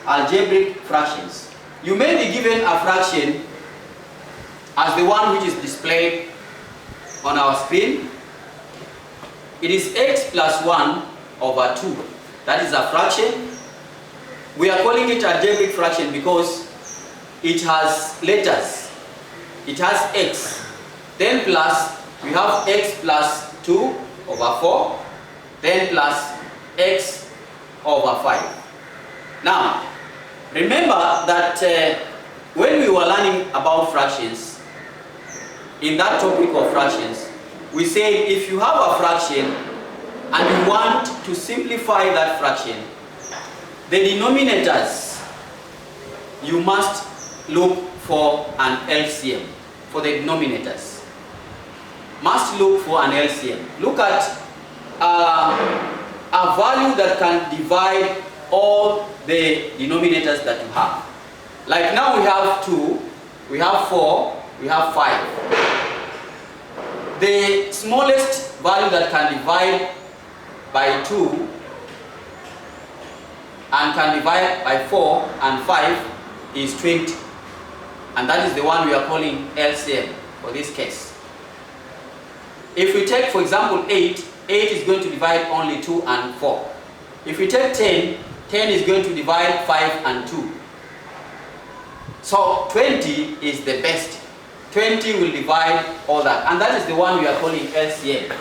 algebraic fractions. You may be given a fraction as the one which is displayed on our screen. It is x plus 1 over 2. That is a fraction. We are calling it algebraic fraction because it has letters. It has x. Then plus, we have x plus 2 over 4. Then plus x over 5. Now, remember that when we were learning about fractions, in that topic of fractions, we say if you have a fraction and you want to simplify that fraction, the denominators, you must look for an LCM for the denominators. Must look for an LCM. Look at a value that can divide all the denominators that you have. Like now we have 2, we have 4, we have 5. The smallest value that can divide by 2 and can divide by 4 and 5 is 20. And that is the one we are calling LCM for this case. If we take, for example, 8, 8 is going to divide only 2 and 4. If we take 10, 10 is going to divide 5 and 2. So 20 is the best. 20 will divide all that. And that is the one we are calling LCM.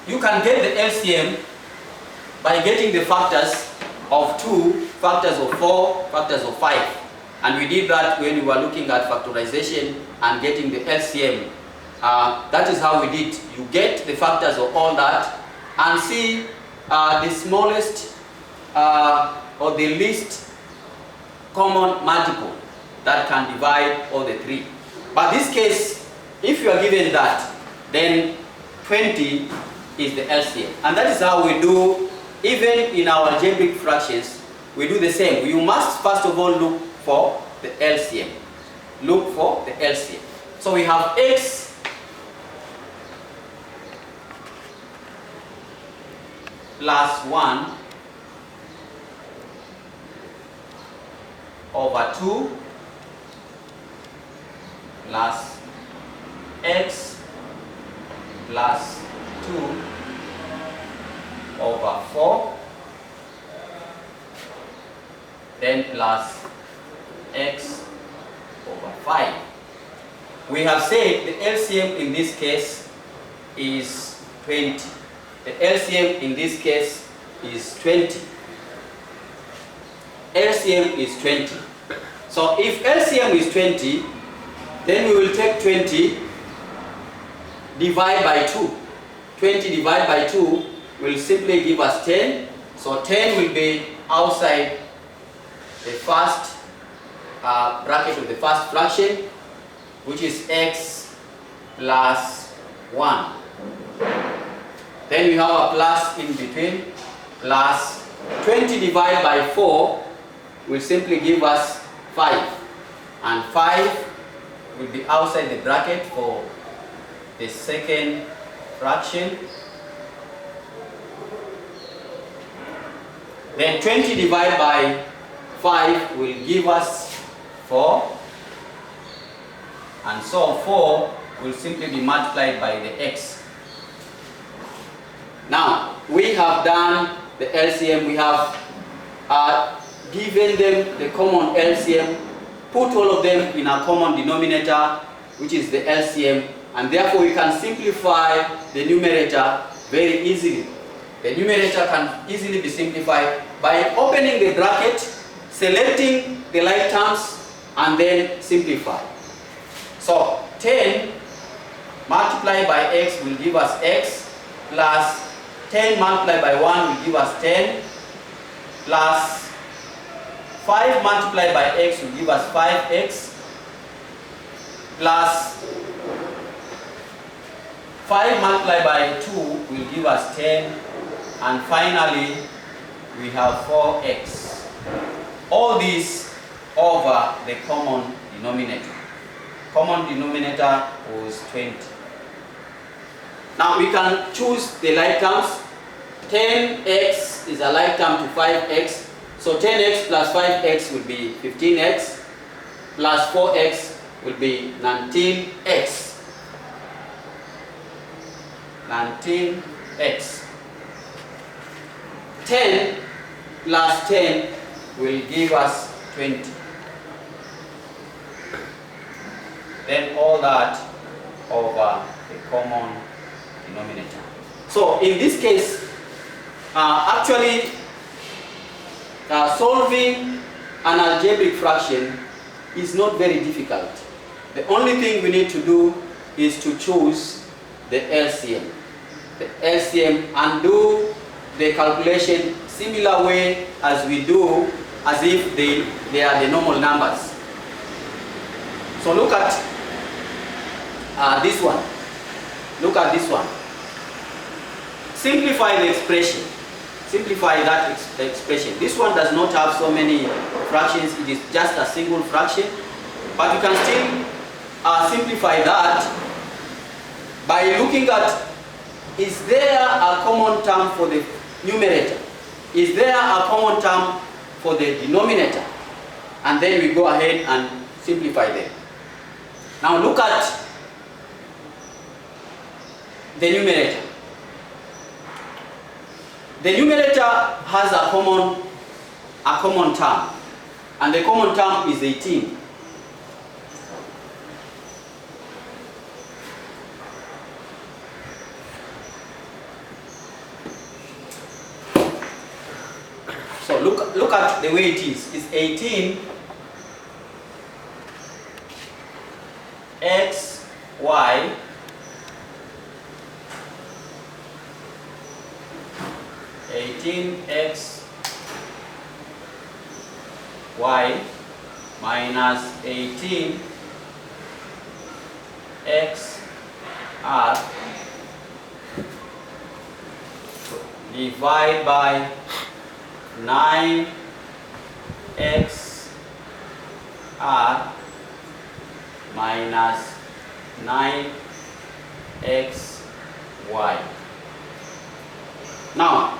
You can get the LCM by getting the factors of 2, factors of 4, factors of 5. And we did that when we were looking at factorization and getting the LCM. That is how we did. You get the factors of all that and see the smallest or the least common multiple that can divide all the 3. But this case, if you are given that, then 20 is the LCM. And that is how we do, even in our algebraic fractions, we do the same. You must first of all look for the LCM. Look for the LCM. So we have x plus 1 over 2 plus x plus 2 over 4, then plus x over 5. We have said the LCM in this case is 20. The LCM in this case is 20. LCM is 20. So if LCM is 20, then we will take 20 divide by 2. 20 divided by 2 will simply give us 10. So 10 will be outside the first bracket of the first fraction, which is x plus 1. Then we have a plus in between, plus 20 divided by 4 will simply give us 5. And 5 will be outside the bracket for the second fraction. Then 20 divided by 5 will give us 4. And so 4 will simply be multiplied by the x. Now, we have done the LCM, we have given them the common LCM, put all of them in a common denominator, which is the LCM, and therefore we can simplify the numerator very easily. The numerator can easily be simplified by opening the bracket, selecting the like terms, and then simplify. So 10 multiplied by x will give us x, plus 10 multiplied by 1 will give us 10, plus 5 multiplied by x will give us 5x, plus 5 multiplied by 2 will give us 10, and finally we have 4x. All these over the common denominator. Common denominator was 20. Now we can choose the like terms 10x is a like term to 5x. So 10x plus 5x will be 15x, plus 4x will be 19x. 19x. 10 plus 10 will give us 20. Then all that over the common denominator. So in this case, actually solving an algebraic fraction is not very difficult. The only thing we need to do is to choose the LCM. The LCM, and do the calculation similar way as we do as if they are the normal numbers. So look at this one. Look at this one. Simplify the expression. Simplify that expression. This one does not have so many fractions. It is just a single fraction. But you can still simplify that by looking at, is there a common term for the numerator? Is there a common term for the denominator? And then we go ahead and simplify them. Now look at the numerator. The numerator has a common term, and the common term is 18. So look at the way it is. It's 18 x y x y minus 18 x r divide by 9 x r minus 9 x y. Now,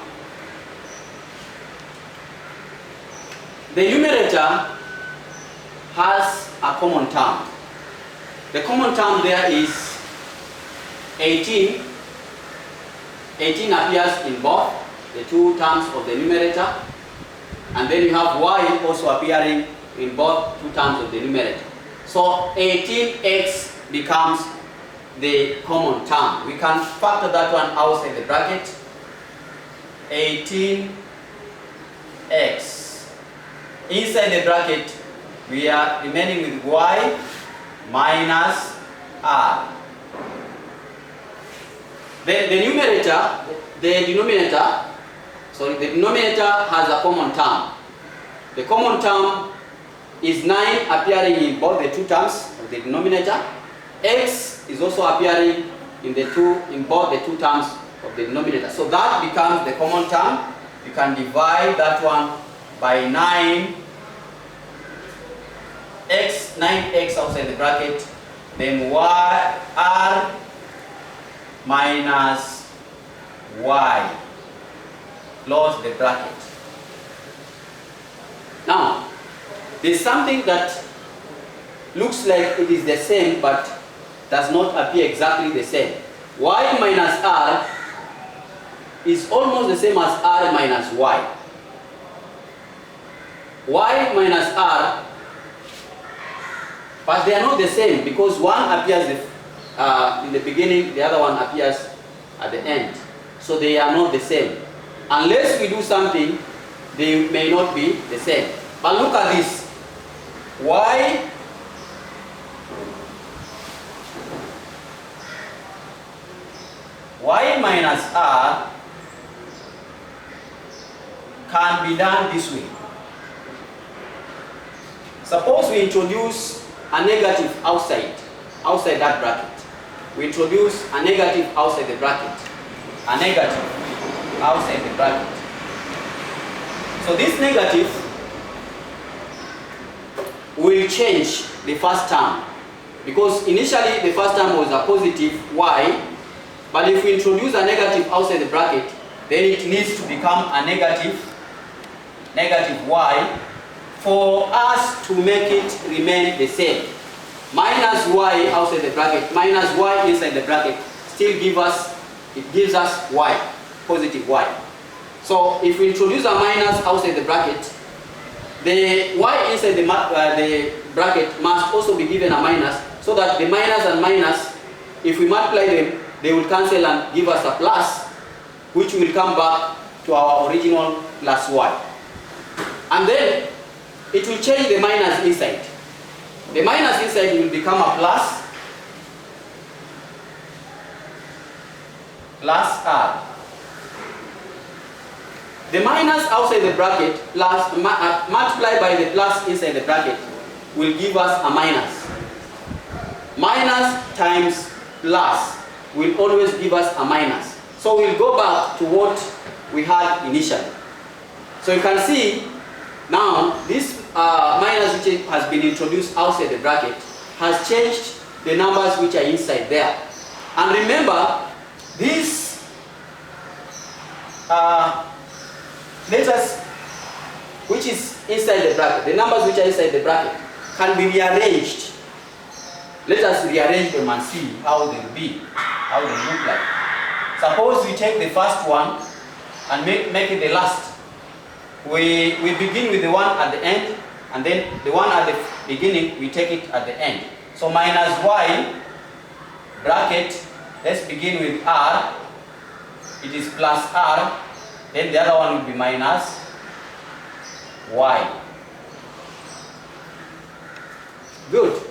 the numerator has a common term. The common term there is 18. 18 appears in both the two terms of the numerator, and then you have y also appearing in both two terms of the numerator. So 18x becomes the common term. We can factor that one outside the bracket. 18x. Inside the bracket, we are remaining with y minus r. The denominator has a common term. The common term is 9 appearing in both the two terms of the denominator. X is also appearing in both the two terms of the denominator. So that becomes the common term. You can divide that one by 9x outside the bracket, then r minus y, close the bracket. Now, there's something that looks like it is the same but does not appear exactly the same. Y minus r is almost the same as r minus y. Y minus r, but they are not the same because one appears in the beginning, the other one appears at the end. So they are not the same. Unless we do something, they may not be the same. But look at this. Y minus r can be done this way. Suppose we introduce a negative outside that bracket. We introduce a negative outside the bracket. A negative outside the bracket. So this negative will change the first term, because initially the first term was a positive y, but if we introduce a negative outside the bracket, then it needs to become a negative y for us to make it remain the same. Minus y outside the bracket, minus y inside the bracket still gives us y, positive y. So if we introduce a minus outside the bracket, the y inside the bracket must also be given a minus, so that the minus and minus, if we multiply them, they will cancel and give us a plus, which will come back to our original plus y. And then it will change the minus inside. The minus inside will become a plus r. The minus outside the bracket plus multiplied by the plus inside the bracket will give us a minus. Minus times plus will always give us a minus. So we'll go back to what we had initially. So you can see now this minus which has been introduced outside the bracket has changed the numbers which are inside there. And remember, this letters which is inside the bracket, the numbers which are inside the bracket, can be rearranged. Let us rearrange them and see how they will be, how they look like. Suppose we take the first one and make it the last. We begin with the one at the end, and then the one at the beginning, we take it at the end. So minus y, bracket, let's begin with r, it is plus r, then the other one will be minus y. Good.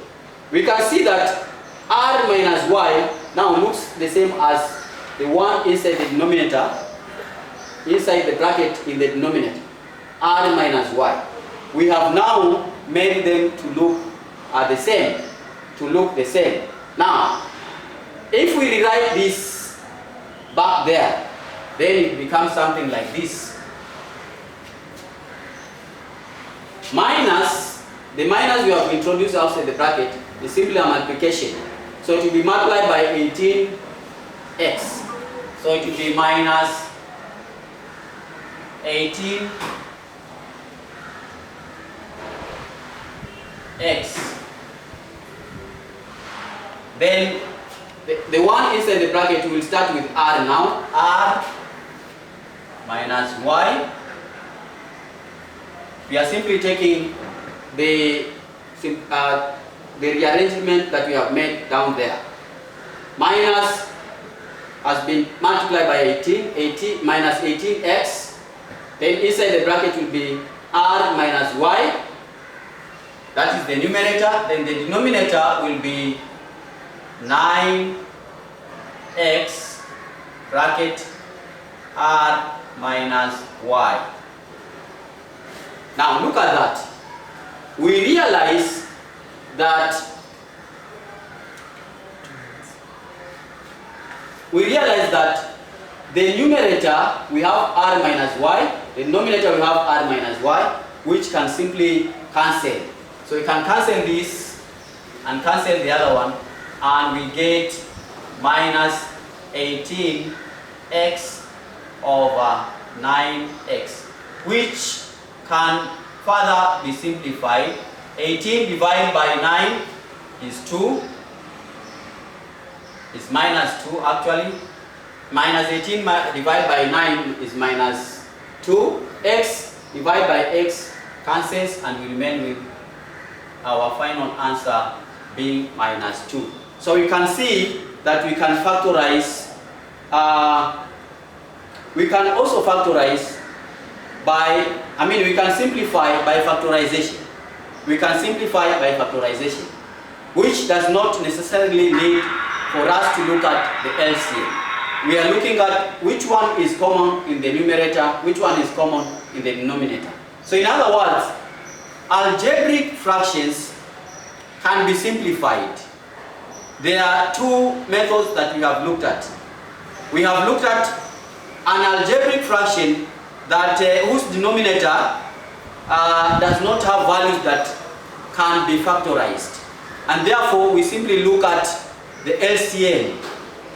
We can see that r minus y now looks the same as the one inside the denominator, inside the bracket in the denominator, r minus y. We have now made them to look the same, Now, if we rewrite this back there, then it becomes something like this. Minus, the minus we have introduced outside the bracket is simply a multiplication. So it will be multiplied by 18x. So it will be minus 18x. Then the one inside the bracket will start with r now. R minus y. We are simply taking the rearrangement that we have made down there. Minus has been multiplied by 18 minus 18x. Then inside the bracket will be r minus y. That is the numerator. Then the denominator will be 9x bracket r minus y. Now look at that. We realize that the numerator we have r minus y, the denominator we have r minus y, which can simply cancel. So we can cancel this and cancel the other one, and we get minus 18x over 9x, which can further be simplified. 18 divided by 9 is 2. It's minus 2 actually. Minus 18 divided by 9 is minus 2. X divided by x cancels, and we remain with our final answer being minus 2. So you can see that we can factorize. We can also factorize we can simplify by factorization. Which does not necessarily need for us to look at the LCM. We are looking at which one is common in the numerator, which one is common in the denominator. So in other words, algebraic fractions can be simplified. There are two methods that we have looked at. We have looked at an algebraic fraction that whose denominator does not have values that can be factorized, and therefore we simply look at the LCM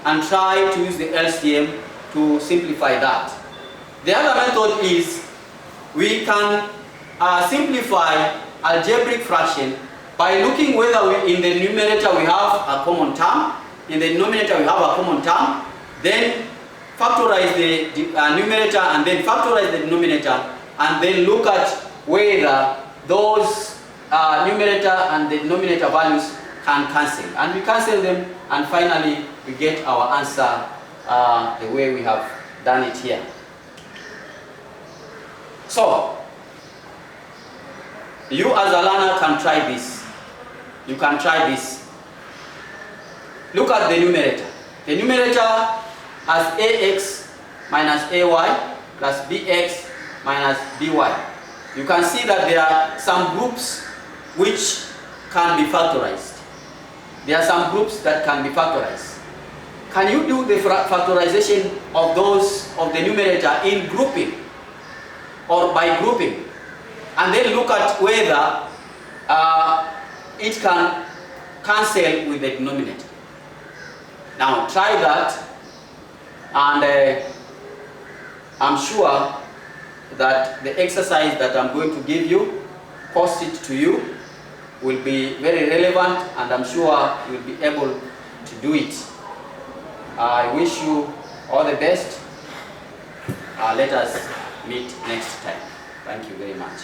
and try to use the LCM to simplify that. The other method is we can simplify algebraic fraction by looking whether in the numerator we have a common term, in the denominator we have a common term, then factorize the numerator and then factorize the denominator, and then look at whether those numerator and the denominator values can cancel. And we cancel them, and finally we get our answer the way we have done it here. So, you as a learner can try this. You can try this. Look at the numerator. The numerator has ax minus ay plus bx minus by. You can see that there are some groups which can be factorized. There are some groups that can be factorized. Can you do the factorization of those of the numerator in grouping or by grouping, and then look at whether it can cancel with the denominator? Now try that, and I'm sure that the exercise that I'm going to give you, post it to you, will be very relevant, and I'm sure you'll be able to do it. I wish you all the best. Let us meet next time. Thank you very much.